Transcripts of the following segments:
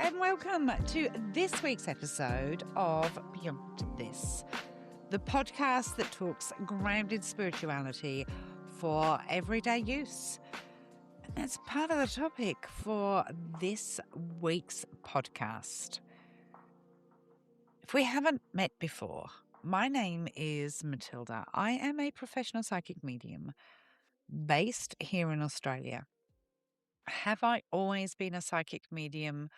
and welcome to this week's episode of Beyond This, the podcast that talks grounded spirituality for everyday use. And that's part of the topic for this week's podcast. If we haven't met before, my name is Matilda. I am a professional psychic medium based here in Australia. Have I always been a psychic medium?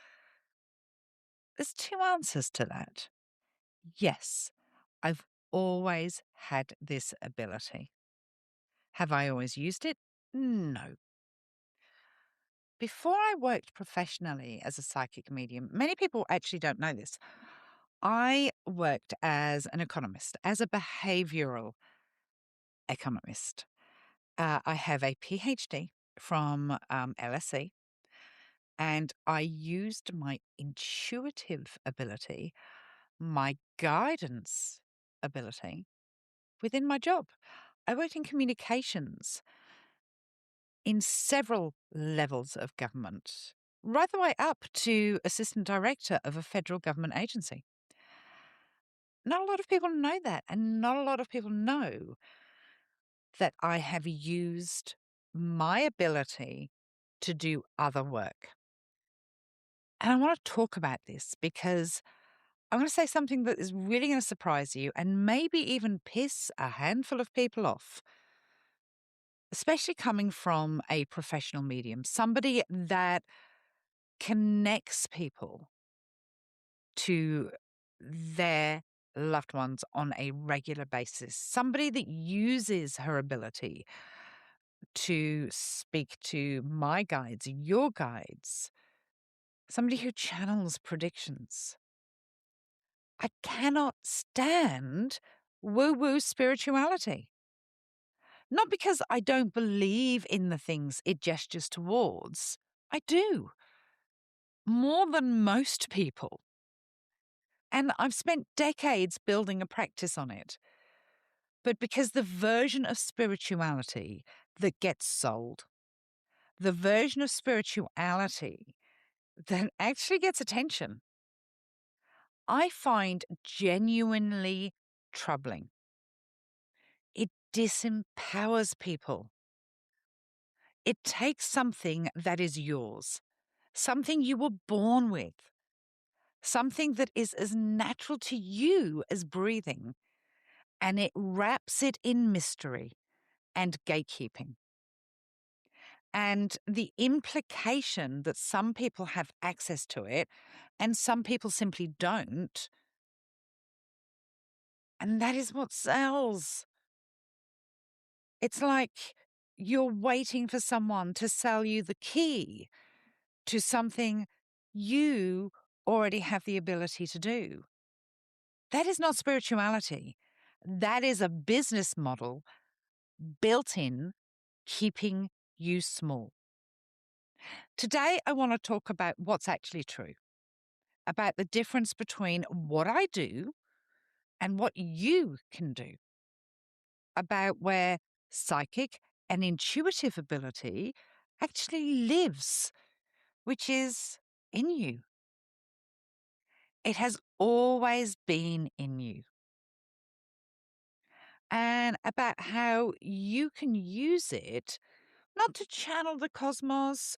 There's two answers to that. Yes, I've always had this ability. Have I always used it? No. Before I worked professionally as a psychic medium, many people actually don't know this. I worked as an economist, as a behavioral economist. I have a PhD from LSE, and I used my intuitive ability, my guidance ability within my job. I worked in communications in several levels of government, right the way up to assistant director of a federal government agency. Not a lot of people know that, and not a lot of people know that I have used my ability to do other work. And I want to talk about this because I'm going to say something that is really going to surprise you and maybe even piss a handful of people off, especially coming from a professional medium, somebody that connects people to their loved ones on a regular basis, somebody that uses her ability to speak to my guides, your guides, somebody who channels predictions. I cannot stand woo-woo spirituality. Not because I don't believe in the things it gestures towards. I do. More than most people. And I've spent decades building a practice on it. But because the version of spirituality that gets sold, the version of spirituality that actually gets attention, I find genuinely troubling. It disempowers people. It takes something that is yours, something you were born with, something that is as natural to you as breathing, and it wraps it in mystery and gatekeeping. And the implication that some people have access to it and some people simply don't, and that is what sells. It's like you're waiting for someone to sell you the key to something you already have the ability to do. That is not spirituality. That is a business model built in, keeping you small. Today, I want to talk about what's actually true, about the difference between what I do and what you can do, about where psychic and intuitive ability actually lives, which is in you. It has always been in you. And about how you can use it not to channel the cosmos,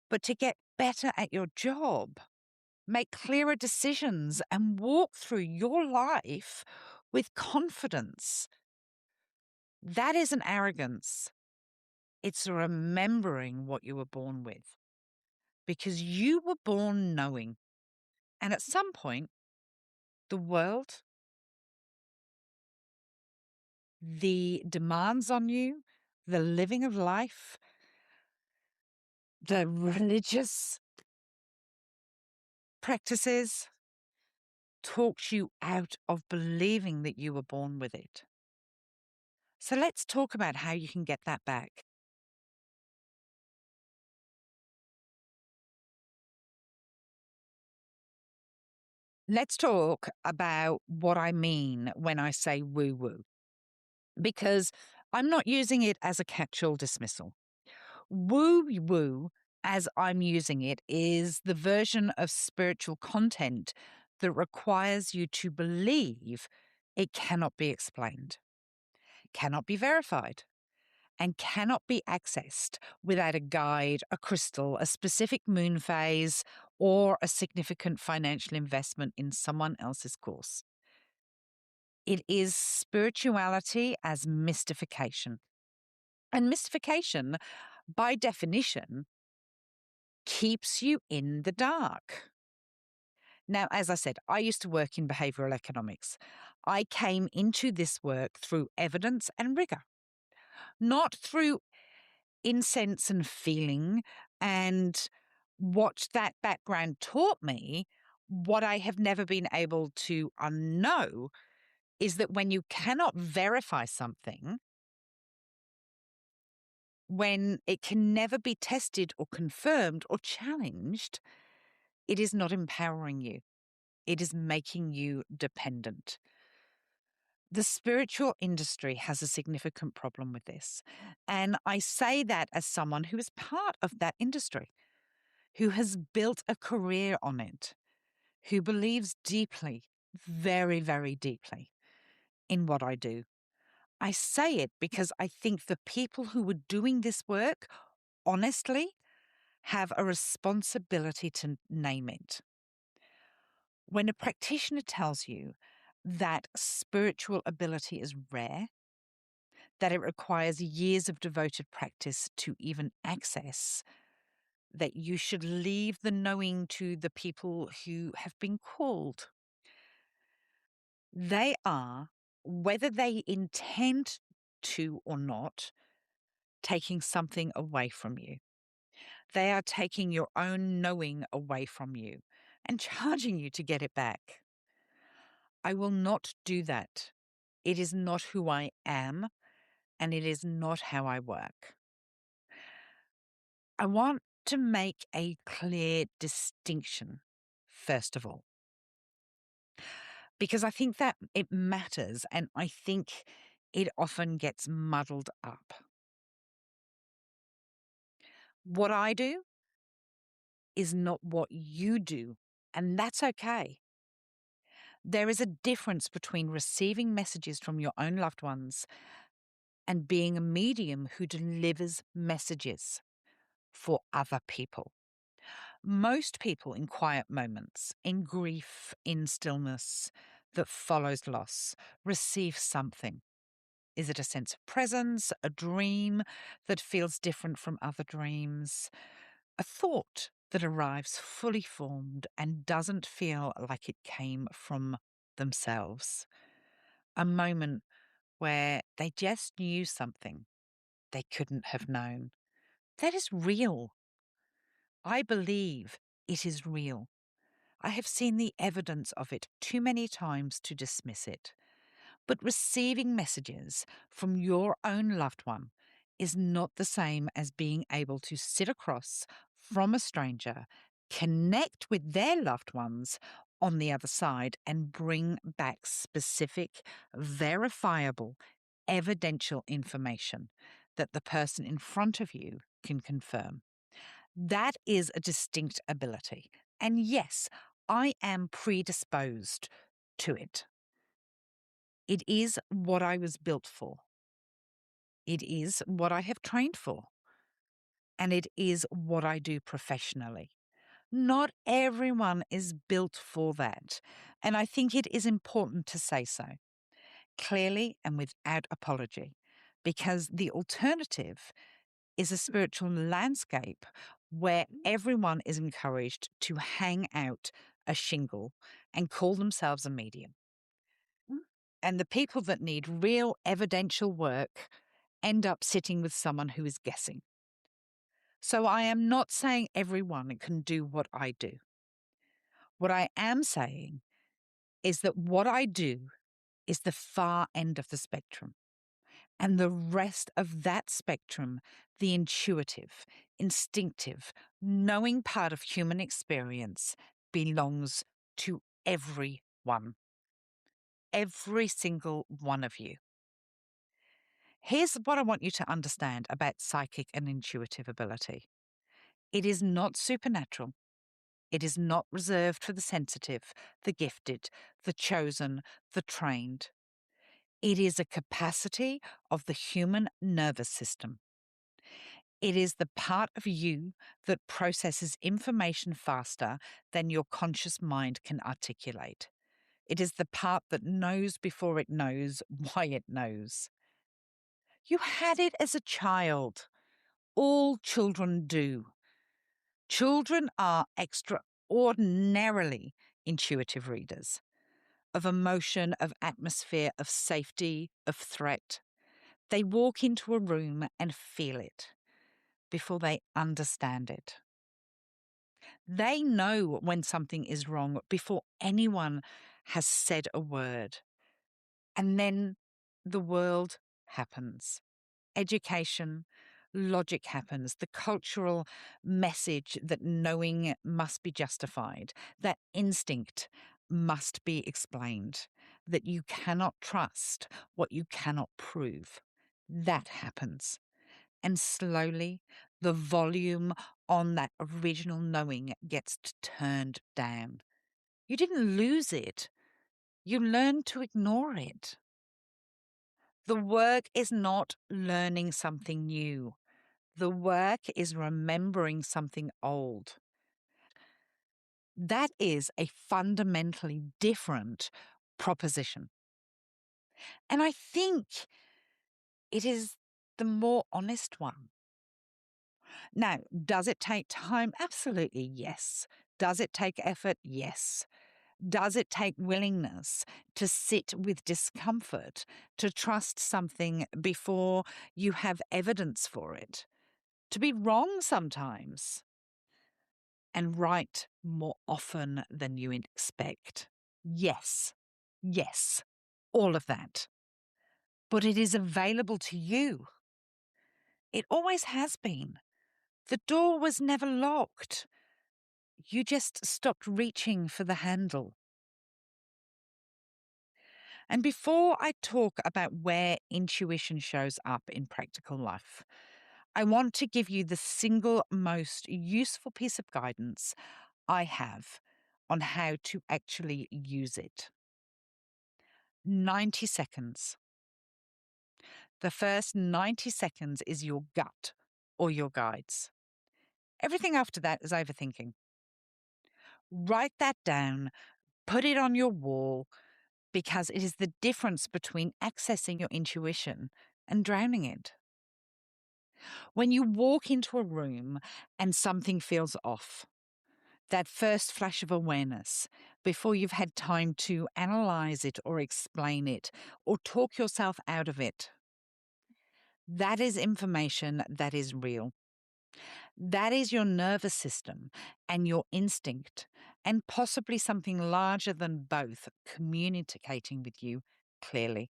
but to get better at your job, make clearer decisions, and walk through your life with confidence. That isn't arrogance. It's remembering what you were born with. Because you were born knowing. And at some point, the world, the demands on you, the living of life, the religious practices talked you out of believing that you were born with it. So let's talk about how you can get that back. Let's talk about what I mean when I say woo-woo, because I'm not using it as a catch-all dismissal. Woo-woo as I'm using it, is the version of spiritual content that requires you to believe it cannot be explained, cannot be verified, and cannot be accessed without a guide, a crystal, a specific moon phase, or a significant financial investment in someone else's course. It is spirituality as mystification. And mystification, by definition, keeps you in the dark. Now, as I said, I used to work in behavioral economics. I came into this work through evidence and rigor, not through incense and feeling. And what that background taught me, what I have never been able to unknow, is that when you cannot verify something, when it can never be tested or confirmed or challenged, it is not empowering you. It is making you dependent. The spiritual industry has a significant problem with this. And I say that as someone who is part of that industry, who has built a career on it, who believes deeply, very, very deeply in what I do. I say it because I think the people who are doing this work, honestly, have a responsibility to name it. When a practitioner tells you that spiritual ability is rare, that it requires years of devoted practice to even access, that you should leave the knowing to the people who have been called. They are, whether they intend to or not, taking something away from you. They are taking your own knowing away from you and charging you to get it back. I will not do that. It is not who I am, and it is not how I work. I want to make a clear distinction, first of all, because I think that it matters, and I think it often gets muddled up. What I do is not what you do, and that's okay. There is a difference between receiving messages from your own loved ones and being a medium who delivers messages for other people. Most people in quiet moments, in grief, in stillness that follows loss, receive something. Is it a sense of presence, a dream that feels different from other dreams, a thought that arrives fully formed and doesn't feel like it came from themselves, a moment where they just knew something they couldn't have known? That is real. I believe it is real. I have seen the evidence of it too many times to dismiss it. But receiving messages from your own loved one is not the same as being able to sit across from a stranger, connect with their loved ones on the other side, and bring back specific, verifiable, evidential information that the person in front of you can confirm. That is a distinct ability. And yes, I am predisposed to it. It is what I was built for. It is what I have trained for. And it is what I do professionally. Not everyone is built for that. And I think it is important to say so clearly and without apology, because the alternative is a spiritual landscape where everyone is encouraged to hang out a shingle and call themselves a medium. And the people that need real evidential work end up sitting with someone who is guessing. So I am not saying everyone can do what I do. What I am saying is that what I do is the far end of the spectrum. And the rest of that spectrum, the intuitive, instinctive, knowing part of human experience, belongs to everyone. Every single one of you. Here's what I want you to understand about psychic and intuitive ability. It is not supernatural. It is not reserved for the sensitive, the gifted, the chosen, the trained. It is a capacity of the human nervous system. It is the part of you that processes information faster than your conscious mind can articulate. It is the part that knows before it knows why it knows. You had it as a child. All children do. Children are extraordinarily intuitive readers of emotion, of atmosphere, of safety, of threat. They walk into a room and feel it before they understand it. They know when something is wrong before anyone has said a word. And then the world happens. Education, logic happens, the cultural message that knowing must be justified, that instinct must be explained, that you cannot trust what you cannot prove. That happens. And slowly, the volume on that original knowing gets turned down. You didn't lose it, you learned to ignore it. The work is not learning something new. The work is remembering something old. That is a fundamentally different proposition. And I think it is the more honest one. Now, does it take time? Absolutely, yes. Does it take effort? Yes. Does it take willingness to sit with discomfort, to trust something before you have evidence for it, to be wrong sometimes, and right more often than you expect? Yes, yes, all of that. But it is available to you. It always has been. The door was never locked. You just stopped reaching for the handle. And before I talk about where intuition shows up in practical life, I want to give you the single most useful piece of guidance I have on how to actually use it. 90 seconds. The first 90 seconds is your gut or your guides. Everything after that is overthinking. Write that down, put it on your wall, because it is the difference between accessing your intuition and drowning it. When you walk into a room and something feels off, that first flash of awareness, before you've had time to analyze it or explain it or talk yourself out of it, that is information that is real. That is your nervous system and your instinct, and possibly something larger than both communicating with you clearly.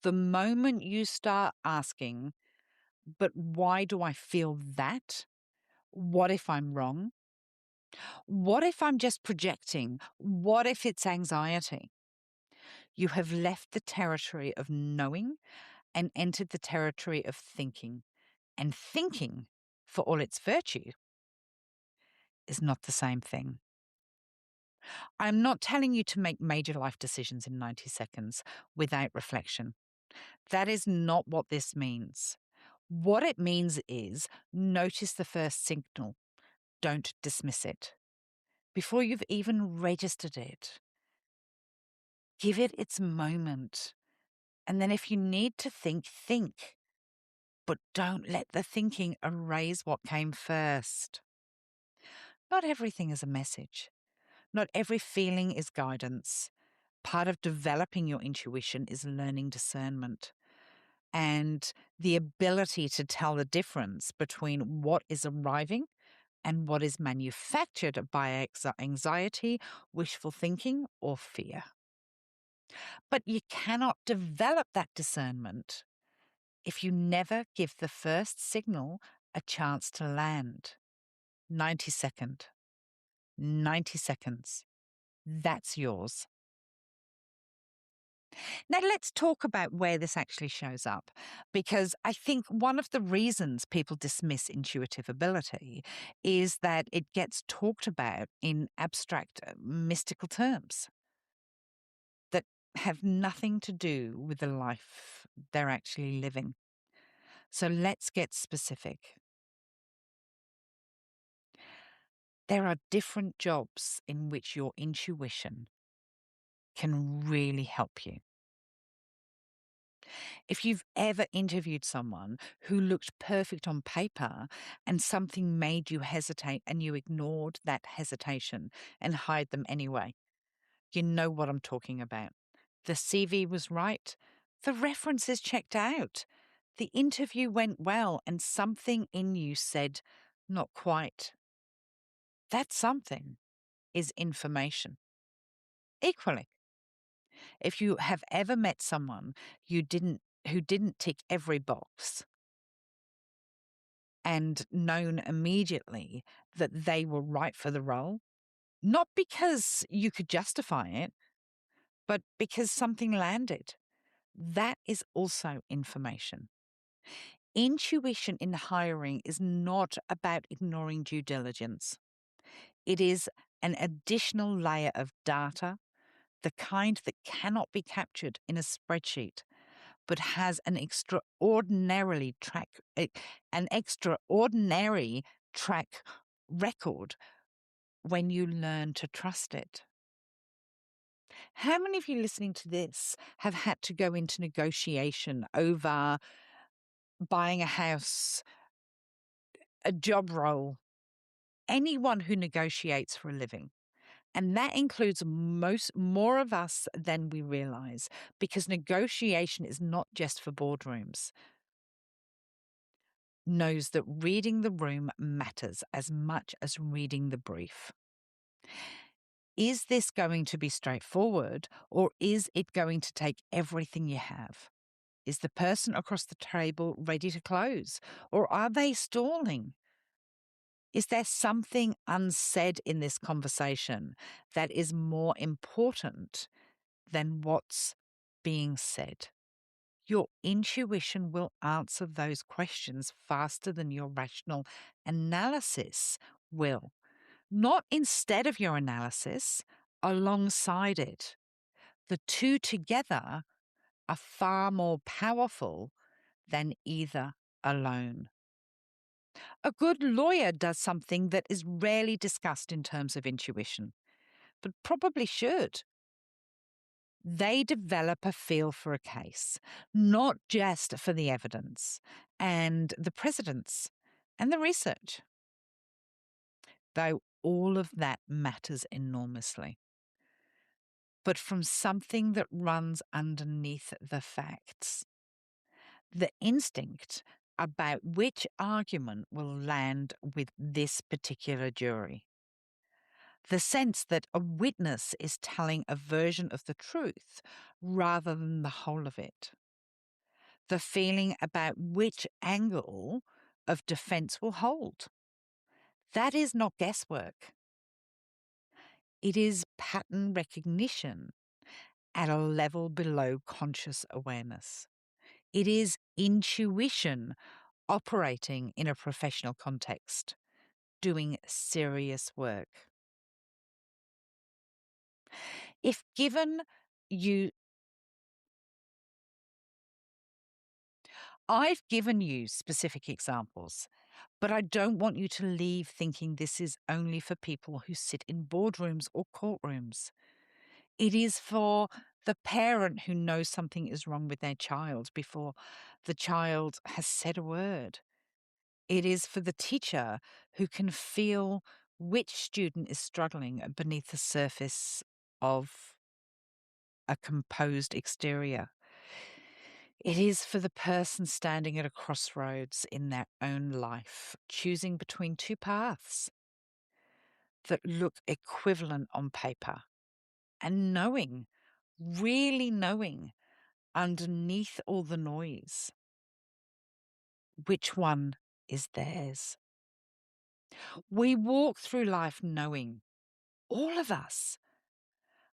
The moment you start asking, but why do I feel that? What if I'm wrong? What if I'm just projecting? What if it's anxiety? You have left the territory of knowing and entered the territory of thinking. And thinking, for all its virtue, is not the same thing. I'm not telling you to make major life decisions in 90 seconds without reflection. That is not what this means. What it means is notice the first signal. Don't dismiss it. Before you've even registered it, give it its moment. And then if you need to think, think. But don't let the thinking erase what came first. Not everything is a message. Not every feeling is guidance. Part of developing your intuition is learning discernment and the ability to tell the difference between what is arriving and what is manufactured by anxiety, wishful thinking, or fear. But you cannot develop that discernment if you never give the first signal a chance to land. 90 seconds. 90 seconds. That's yours. Now, let's talk about where this actually shows up, because I think one of the reasons people dismiss intuitive ability is that it gets talked about in abstract, mystical terms that have nothing to do with the life they're actually living. So let's get specific. There are different jobs in which your intuition can really help you. If you've ever interviewed someone who looked perfect on paper and something made you hesitate and you ignored that hesitation and hired them anyway, you know what I'm talking about. The CV was right. The references checked out. The interview went well and something in you said, not quite. That something is information. Equally, if you have ever met someone who didn't tick every box and known immediately that they were right for the role, not because you could justify it, but because something landed, that is also information. Intuition in hiring is not about ignoring due diligence. It is an additional layer of data, the kind that cannot be captured in a spreadsheet, but has an extraordinary track record when you learn to trust it. How many of you listening to this have had to go into negotiation over buying a house, a job role, anyone who negotiates for a living? And that includes more of us than we realize, because negotiation is not just for boardrooms. Knows that reading the room matters as much as reading the brief. Is this going to be straightforward, or is it going to take everything you have? Is the person across the table ready to close, or are they stalling? Is there something unsaid in this conversation that is more important than what's being said? Your intuition will answer those questions faster than your rational analysis will. Not instead of your analysis, alongside it. The two together are far more powerful than either alone. A good lawyer does something that is rarely discussed in terms of intuition, but probably should. They develop a feel for a case, not just for the evidence and the precedents and the research, though all of that matters enormously. But from something that runs underneath the facts, the instinct about which argument will land with this particular jury. The sense that a witness is telling a version of the truth rather than the whole of it. The feeling about which angle of defense will hold. That is not guesswork. It is pattern recognition at a level below conscious awareness. It is intuition operating in a professional context, doing serious work. If given you, I've given you specific examples, but I don't want you to leave thinking this is only for people who sit in boardrooms or courtrooms. It is for the parent who knows something is wrong with their child before the child has said a word. It is for the teacher who can feel which student is struggling beneath the surface of a composed exterior. It is for the person standing at a crossroads in their own life, choosing between two paths that look equivalent on paper, and knowing, really knowing, underneath all the noise, which one is theirs. We walk through life knowing, all of us.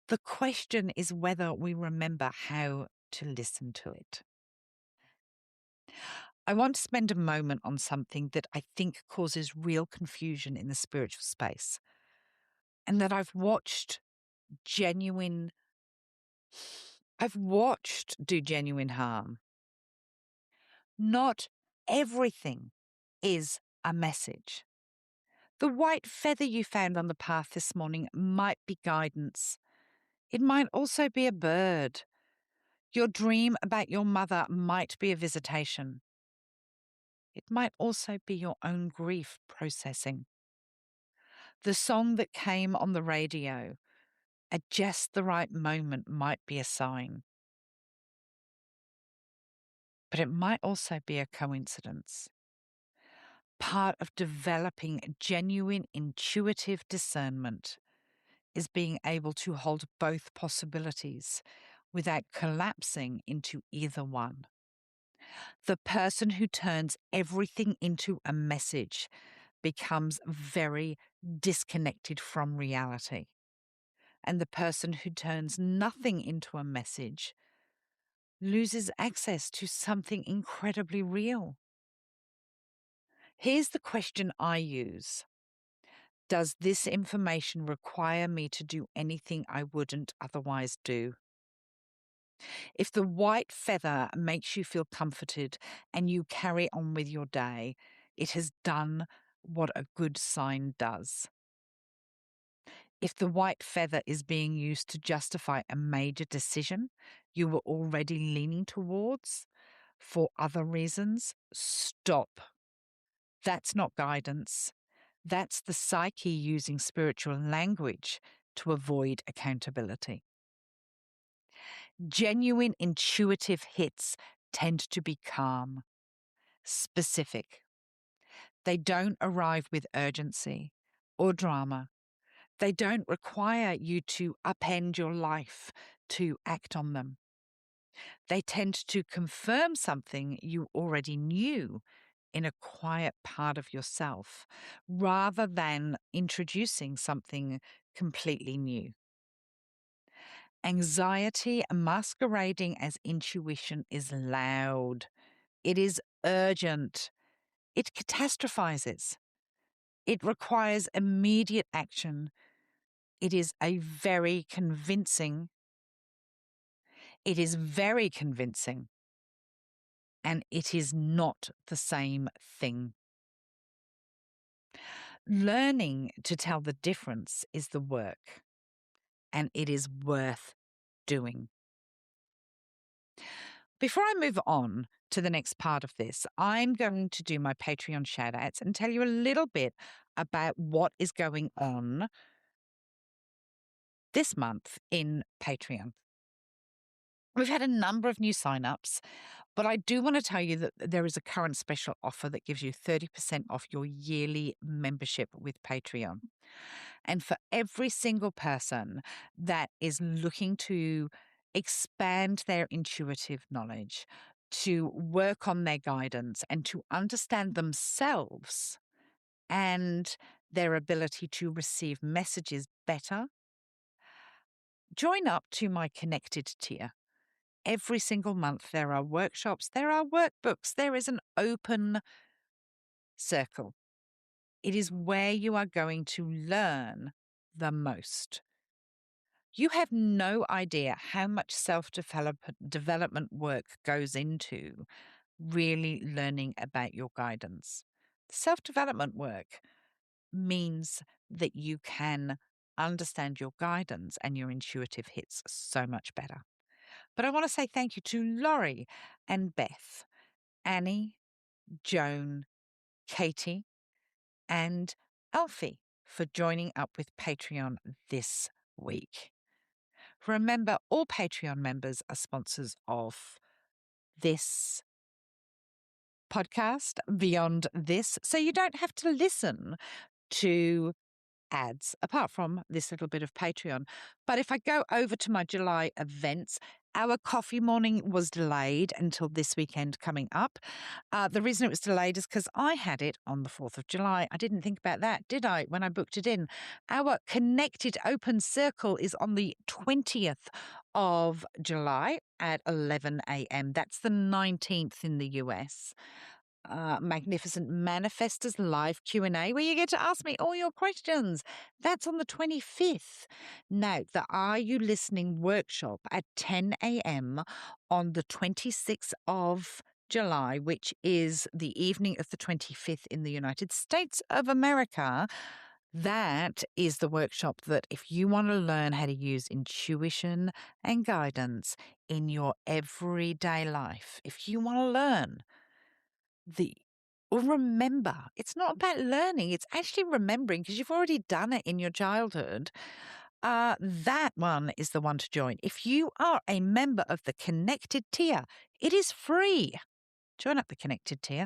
The question is whether we remember how to listen to it. I want to spend a moment on something that I think causes real confusion in the spiritual space, and that genuine I've watched do genuine harm. Not everything is a message. The white feather you found on the path this morning might be guidance. It might also be a bird. Your dream about your mother might be a visitation. It might also be your own grief processing. The song that came on the radio at just the right moment might be a sign. But it might also be a coincidence. Part of developing genuine intuitive discernment is being able to hold both possibilities without collapsing into either one. The person who turns everything into a message becomes very disconnected from reality. And the person who turns nothing into a message loses access to something incredibly real. Here's the question I use. Does this information require me to do anything I wouldn't otherwise do? If the white feather makes you feel comforted and you carry on with your day, it has done what a good sign does. If the white feather is being used to justify a major decision you were already leaning towards for other reasons, stop. That's not guidance. That's the psyche using spiritual language to avoid accountability. Genuine intuitive hits tend to be calm, specific. They don't arrive with urgency or drama. They don't require you to upend your life to act on them. They tend to confirm something you already knew in a quiet part of yourself, rather than introducing something completely new. Anxiety masquerading as intuition is loud. It is urgent. It catastrophizes. It requires immediate action. It is very convincing. It is very convincing. And it is not the same thing. Learning to tell the difference is the work, and it is worth doing. Before I move on to the next part of this, I'm going to do my Patreon shout-outs and tell you a little bit about what is going on this month in Patreon. We've had a number of new sign-ups, but I do want to tell you that there is a current special offer that gives you 30% off your yearly membership with Patreon. And for every single person that is looking to expand their intuitive knowledge, to work on their guidance, and to understand themselves and their ability to receive messages better, join up to my connected tier. Every single month, there are workshops, there are workbooks, there is an open circle. It is where you are going to learn the most. You have no idea how much self-development work goes into really learning about your guidance. Self-development work means that you can understand your guidance and your intuitive hits so much better. But I want to say thank you to Laurie and Beth, Annie, Joan, Katie, and Alfie for joining up with Patreon this week. Remember, all Patreon members are sponsors of this podcast, Beyond This, so you don't have to listen to ads apart from this little bit of Patreon. But if I go over to my July events, Our coffee morning was delayed until this weekend coming up. The reason it was delayed is because I had it on the 4th of July. I didn't think about that, did I, when I booked it in? Our connected open circle is on the 20th of July at 11 a.m. That's the 19th in the US. Magnificent Manifestors live Q&A where you get to ask me all your questions. That's on the 25th. Now, the Are You Listening workshop at 10 a.m. on the 26th of July, which is the evening of the 25th in the United States of America. That is the workshop that if you want to learn how to use intuition and guidance in your everyday life, if you want to learn the or remember, it's not about learning, it's actually remembering because you've already done it in your childhood. That one is the one to join. If you are a member of the Connected tier, it is free. Join up the Connected tier.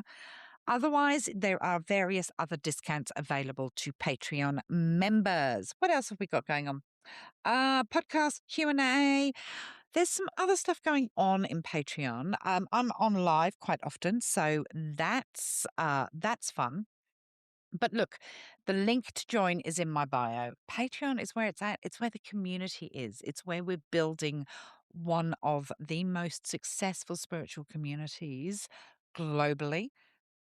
Otherwise, there are various other discounts available to Patreon members. What else have we got going on? Podcast Q&A. There's some other stuff going on in Patreon. I'm on live quite often, so that's fun. But look, the link to join is in my bio. Patreon is where it's at. It's where the community is. It's where we're building one of the most successful spiritual communities globally.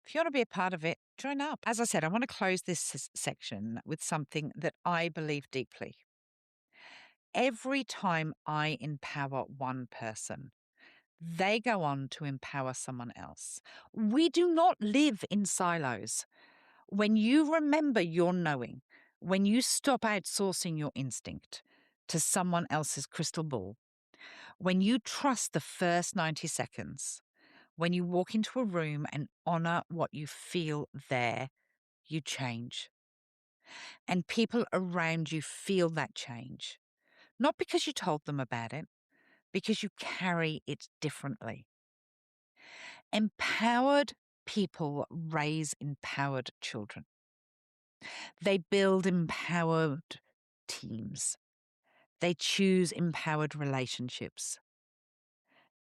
If you want to be a part of it, join up. As I said, I want to close this section with something that I believe deeply. Every time I empower one person, they go on to empower someone else. We do not live in silos. When you remember your knowing, when you stop outsourcing your instinct to someone else's crystal ball, when you trust the first 90 seconds, when you walk into a room and honor what you feel there, you change. And people around you feel that change. Not because you told them about it, because you carry it differently. Empowered people raise empowered children. They build empowered teams. They choose empowered relationships.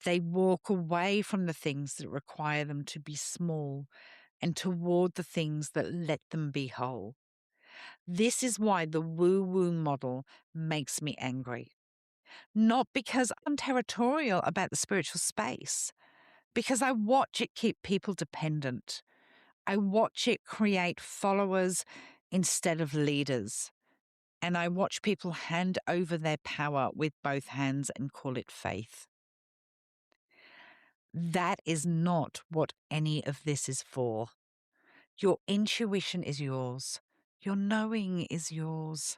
They walk away from the things that require them to be small and toward the things that let them be whole. This is why the woo-woo model makes me angry. Not because I'm territorial about the spiritual space, because I watch it keep people dependent. I watch it create followers instead of leaders. And I watch people hand over their power with both hands and call it faith. That is not what any of this is for. Your intuition is yours. Your knowing is yours.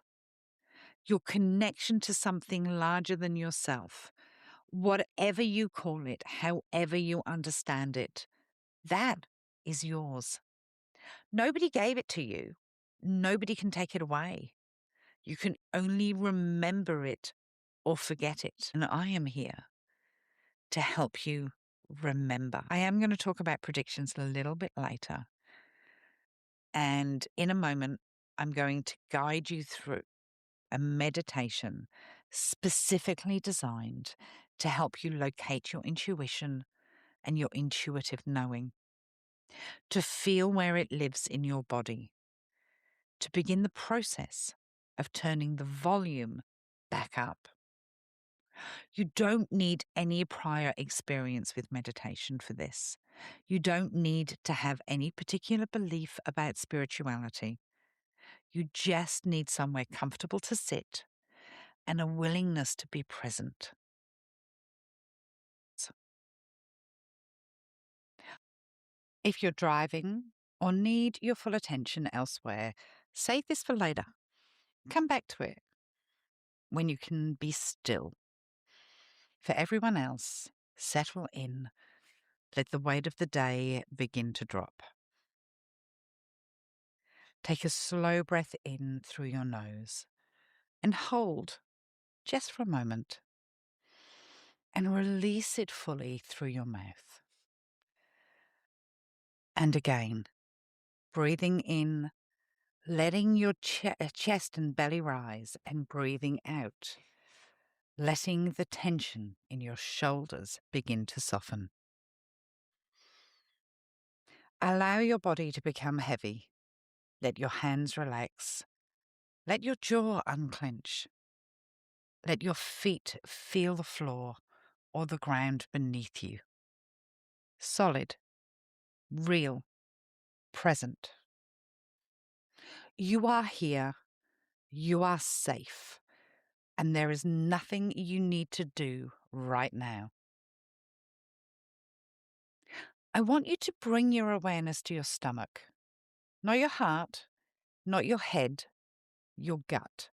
Your connection to something larger than yourself, whatever you call it, however you understand it, that is yours. Nobody gave it to you. Nobody can take it away. You can only remember it or forget it. And I am here to help you remember. I am going to talk about predictions a little bit later. And in a moment, I'm going to guide you through a meditation specifically designed to help you locate your intuition and your intuitive knowing, to feel where it lives in your body, to begin the process of turning the volume back up. You don't need any prior experience with meditation for this. You don't need to have any particular belief about spirituality. You just need somewhere comfortable to sit and a willingness to be present. If you're driving or need your full attention elsewhere, save this for later. Come back to it when you can be still. For everyone else, settle in. Let the weight of the day begin to drop. Take a slow breath in through your nose and hold just for a moment and release it fully through your mouth. And again, breathing in, letting your chest and belly rise, and breathing out, letting the tension in your shoulders begin to soften. Allow your body to become heavy. Let your hands relax. Let your jaw unclench. Let your feet feel the floor or the ground beneath you. Solid, real, present. You are here. You are safe. And there is nothing you need to do right now. I want you to bring your awareness to your stomach. Not your heart, not your head, your gut.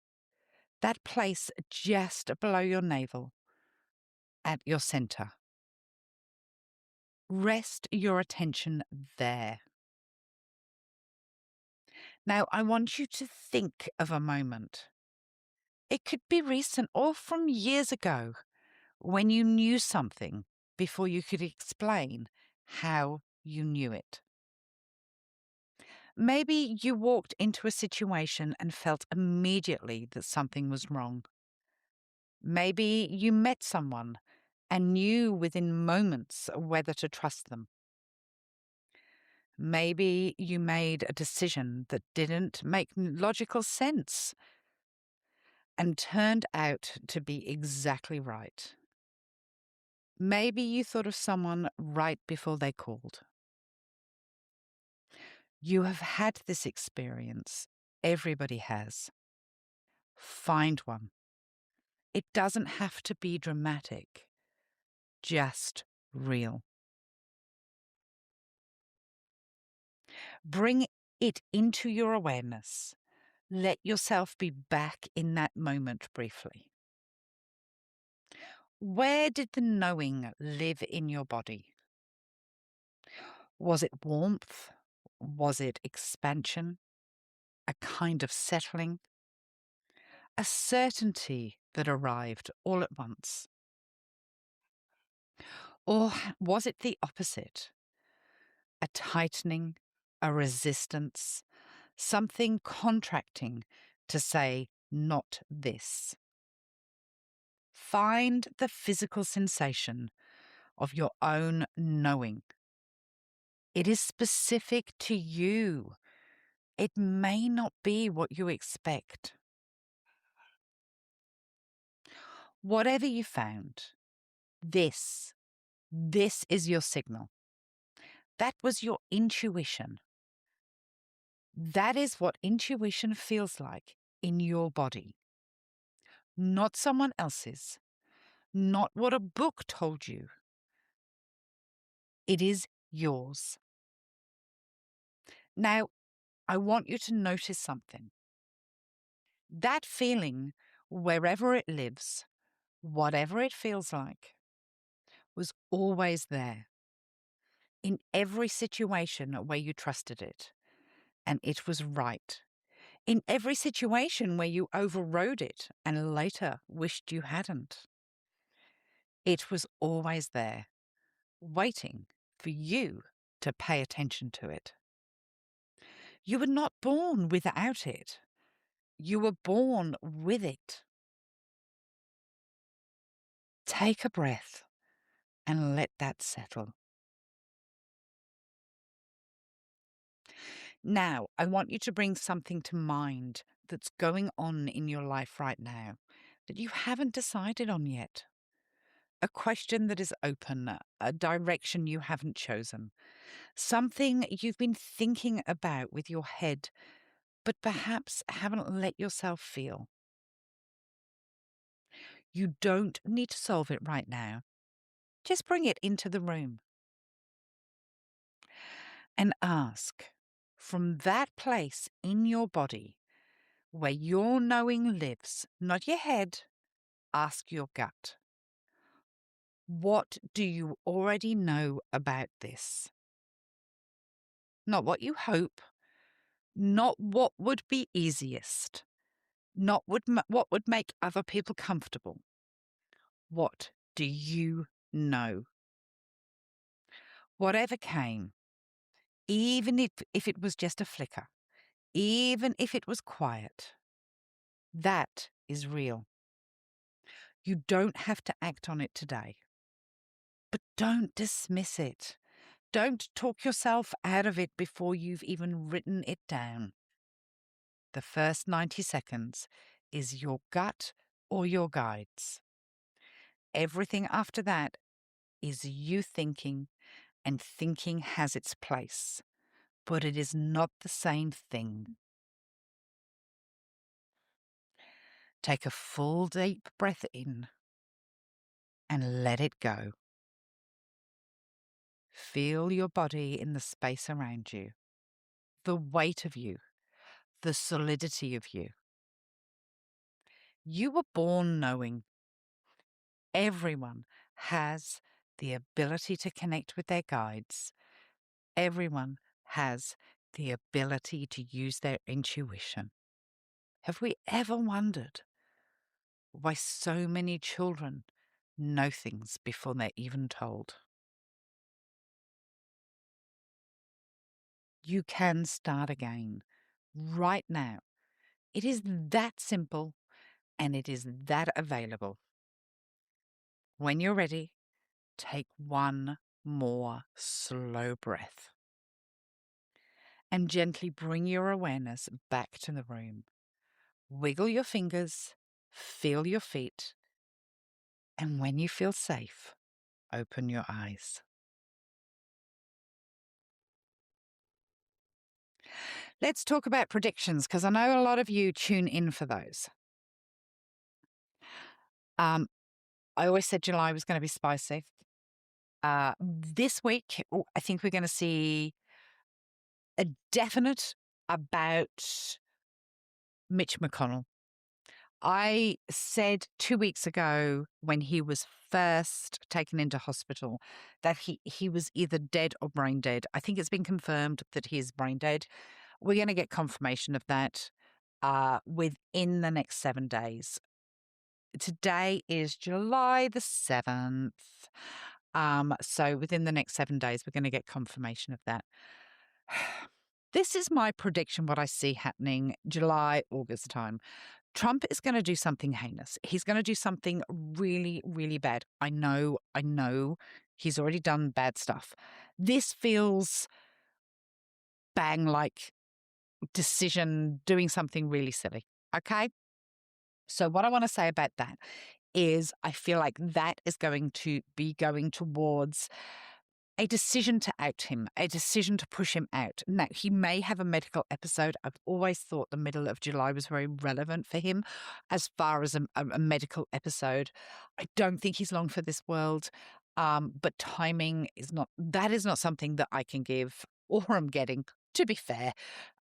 That place just below your navel, at your center. Rest your attention there. Now, I want you to think of a moment. It could be recent or from years ago when you knew something before you could explain how you knew it. Maybe you walked into a situation and felt immediately that something was wrong. Maybe you met someone and knew within moments whether to trust them. Maybe you made a decision that didn't make logical sense and turned out to be exactly right. Maybe you thought of someone right before they called. You have had this experience. Everybody has. Find one. It doesn't have to be dramatic, just real. Bring it into your awareness. Let yourself be back in that moment briefly. Where did the knowing live in your body? Was it warmth? Was it expansion? A kind of settling? A certainty that arrived all at once? Or was it the opposite? A tightening, a resistance, something contracting to say, not this. Find the physical sensation of your own knowing. It is specific to you. It may not be what you expect. Whatever you found, this is your signal. That was your intuition. That is what intuition feels like in your body. Not someone else's. Not what a book told you. It is yours. Now, I want you to notice something. That feeling, wherever it lives, whatever it feels like, was always there. In every situation where you trusted it, and it was right. In every situation where you overrode it and later wished you hadn't. It was always there, waiting for you to pay attention to it. You were not born without it. You were born with it. Take a breath and let that settle. Now, I want you to bring something to mind that's going on in your life right now that you haven't decided on yet. A question that is open, a direction you haven't chosen, something you've been thinking about with your head, but perhaps haven't let yourself feel. You don't need to solve it right now. Just bring it into the room and ask from that place in your body where your knowing lives, not your head, ask your gut. What do you already know about this? Not what you hope, not what would be easiest, not what would make other people comfortable. What do you know? Whatever came, even if it was just a flicker, even if it was quiet, that is real. You don't have to act on it today, but don't dismiss it. Don't talk yourself out of it before you've even written it down. The first 90 seconds is your gut or your guides. Everything after that is you thinking, and thinking has its place, but it is not the same thing. Take a full deep breath in and let it go. Feel your body in the space around you, the weight of you, the solidity of you. You were born knowing. Everyone has the ability to connect with their guides. Everyone has the ability to use their intuition. Have we ever wondered why so many children know things before they're even told? You can start again right now. It is that simple and it is that available. When you're ready, take one more slow breath and gently bring your awareness back to the room. Wiggle your fingers, feel your feet, and when you feel safe, open your eyes. Let's talk about predictions because I know a lot of you tune in for those. I always said July was going to be spicy. This week, I think we're going to see a definite about Mitch McConnell. I said 2 weeks ago when he was first taken into hospital that he was either dead or brain dead. I think it's been confirmed that he is brain dead. We're going to get confirmation of that within the next 7 days. Today is July the 7th. So within the next 7 days, we're going to get confirmation of that. This is my prediction, what I see happening July, August time. Trump is going to do something heinous. He's going to do something really, really bad. I know he's already done bad stuff. This feels bang like decision, doing something really silly. Okay. So what I want to say about that is I feel like that is going to be going towards a decision to out him, a decision to push him out. Now, he may have a medical episode. I've always thought the middle of July was very relevant for him as far as a medical episode. I don't think he's long for this world, but timing is not something that I can give or I'm getting, to be fair.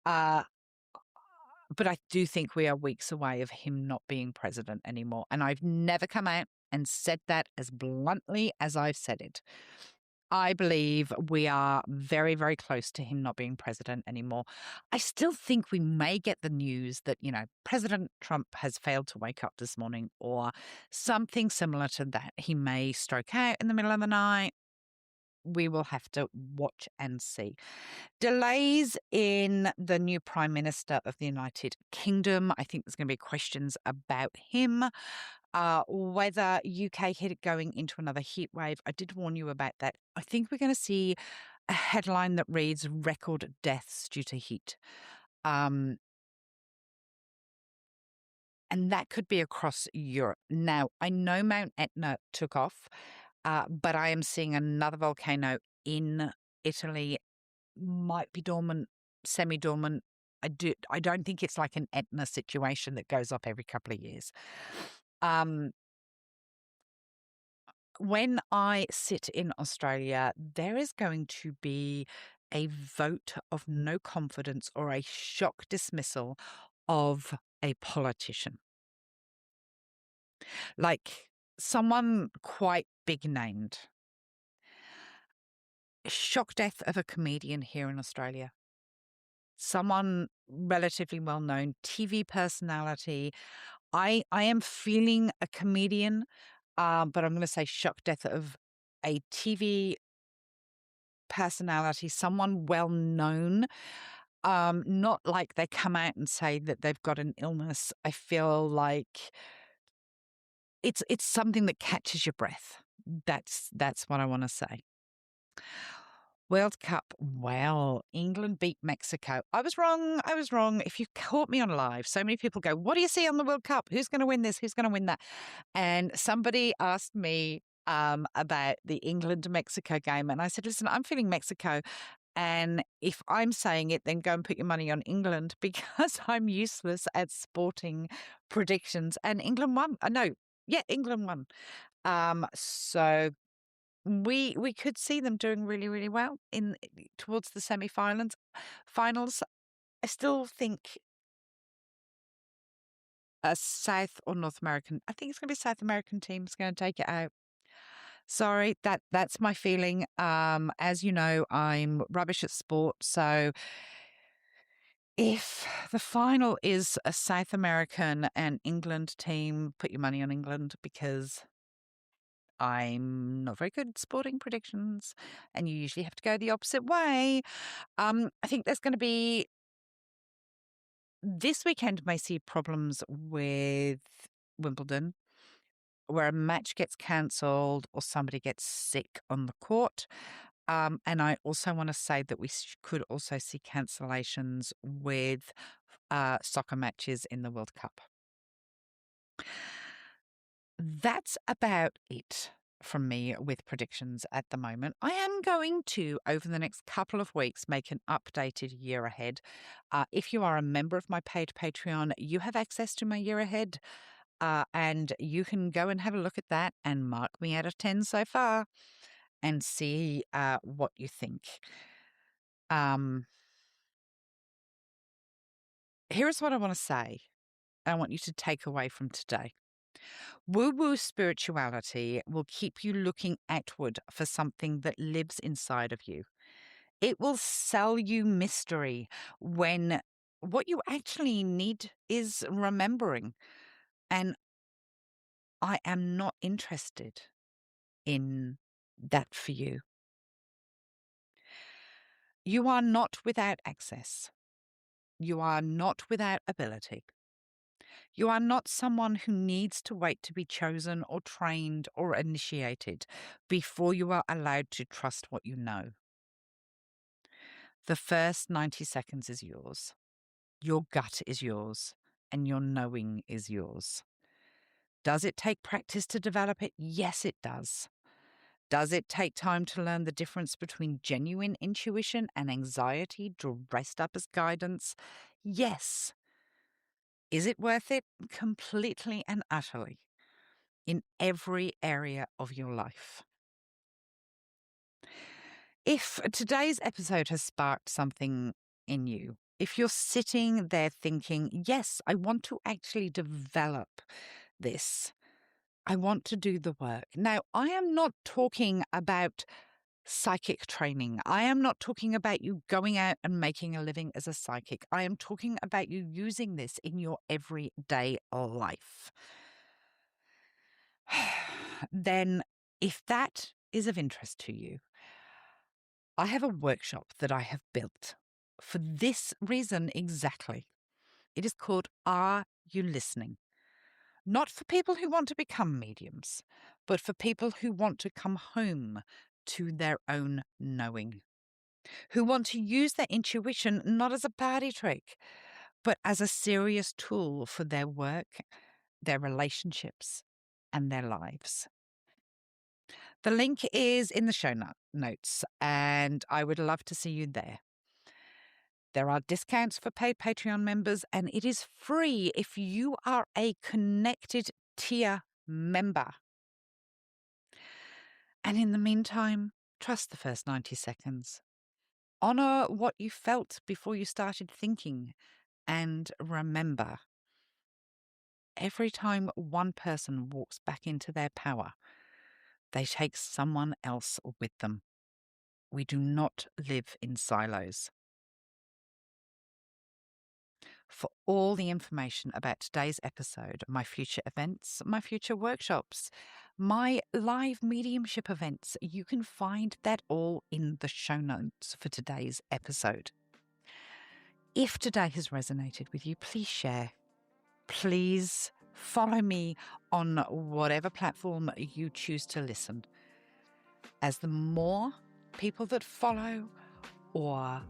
But I do think we are weeks away of him not being president anymore. And I've never come out and said that as bluntly as I've said it. I believe we are very, very close to him not being president anymore. I still think we may get the news that, President Trump has failed to wake up this morning or something similar to that. He may stroke out in the middle of the night. We will have to watch and see. Delays in the new Prime Minister of the United Kingdom. I think there's going to be questions about him. Whether UK hit it going into another heat wave. I did warn you about that. I think we're going to see a headline that reads record deaths due to heat. And that could be across Europe. Now, I know Mount Etna took off, but I am seeing another volcano in Italy, might be dormant, semi-dormant. I don't think it's like an Etna situation that goes up every couple of years. When I sit in Australia, there is going to be a vote of no confidence or a shock dismissal of a politician. Like someone quite big named. Shock death of a comedian here in Australia. Someone relatively well known, TV personality. I am feeling a comedian, but I'm going to say shock death of a TV personality, someone well known. Not like they come out and say that they've got an illness. I feel like it's something that catches your breath. That's what I want to say. World Cup. Well, England beat Mexico. I was wrong. I was wrong. If you caught me on live, so many people go, "What do you see on the World Cup? Who's going to win this? Who's going to win that?" And somebody asked me about the England Mexico game, and I said, "Listen, I'm feeling Mexico, and if I'm saying it, then go and put your money on England because I'm useless at sporting predictions." And England won. No, yeah, England won. So we could see them doing really, really well in towards the semi-finals. Finals. I still think a South or North American. I think it's going to be South American team's going to take it out. Sorry, that's my feeling. As you know, I'm rubbish at sport, so if the final is a South American and England team, put your money on England because I'm not very good at sporting predictions, and you usually have to go the opposite way. I think there's going to be this weekend may see problems with Wimbledon, where a match gets cancelled or somebody gets sick on the court. And I also want to say that we could also see cancellations with soccer matches in the World Cup. That's about it from me with predictions at the moment. I am going to, over the next couple of weeks, make an updated year ahead. If you are a member of my paid Patreon, you have access to my year ahead. And you can go and have a look at that and mark me out of 10 so far and see what you think. Here's what I want to say. I want you to take away from today. Woo-woo spirituality will keep you looking outward for something that lives inside of you. It will sell you mystery when what you actually need is remembering. And I am not interested in that for you. You are not without access. You are not without ability. You are not someone who needs to wait to be chosen or trained or initiated before you are allowed to trust what you know. The first 90 seconds is yours. Your gut is yours, and your knowing is yours. Does it take practice to develop it? Yes, it does. Does it take time to learn the difference between genuine intuition and anxiety dressed up as guidance? Yes. Is it worth it? Completely and utterly. In every area of your life. If today's episode has sparked something in you, if you're sitting there thinking, yes, I want to actually develop this, I want to do the work. Now, I am not talking about psychic training. I am not talking about you going out and making a living as a psychic. I am talking about you using this in your everyday life. Then, if that is of interest to you, I have a workshop that I have built for this reason exactly. It is called Are You Listening? Not for people who want to become mediums, but for people who want to come home to their own knowing, who want to use their intuition not as a party trick, but as a serious tool for their work, their relationships, and their lives. The link is in the show notes, and I would love to see you there. There are discounts for paid Patreon members, and it is free if you are a connected tier member. And in the meantime, trust the first 90 seconds. Honor what you felt before you started thinking, and remember, every time one person walks back into their power, they take someone else with them. We do not live in silos. For all the information about today's episode, my future events, my future workshops, my live mediumship events, you can find that all in the show notes for today's episode. If today has resonated with you, please share. Please Follow me on whatever platform you choose to listen. As the more people that follow or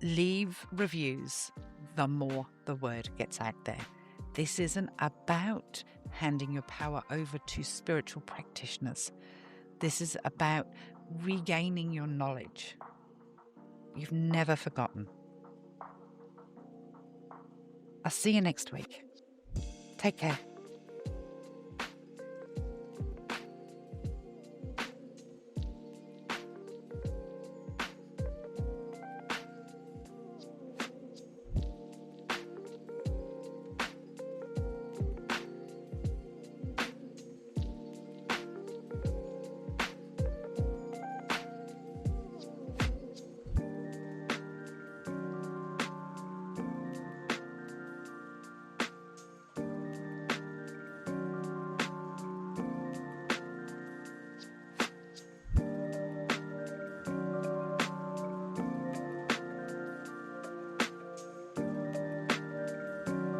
leave reviews, the more the word gets out there. This isn't about handing your power over to spiritual practitioners. This is about regaining your knowledge. You've never forgotten. I'll see you next week. Take care.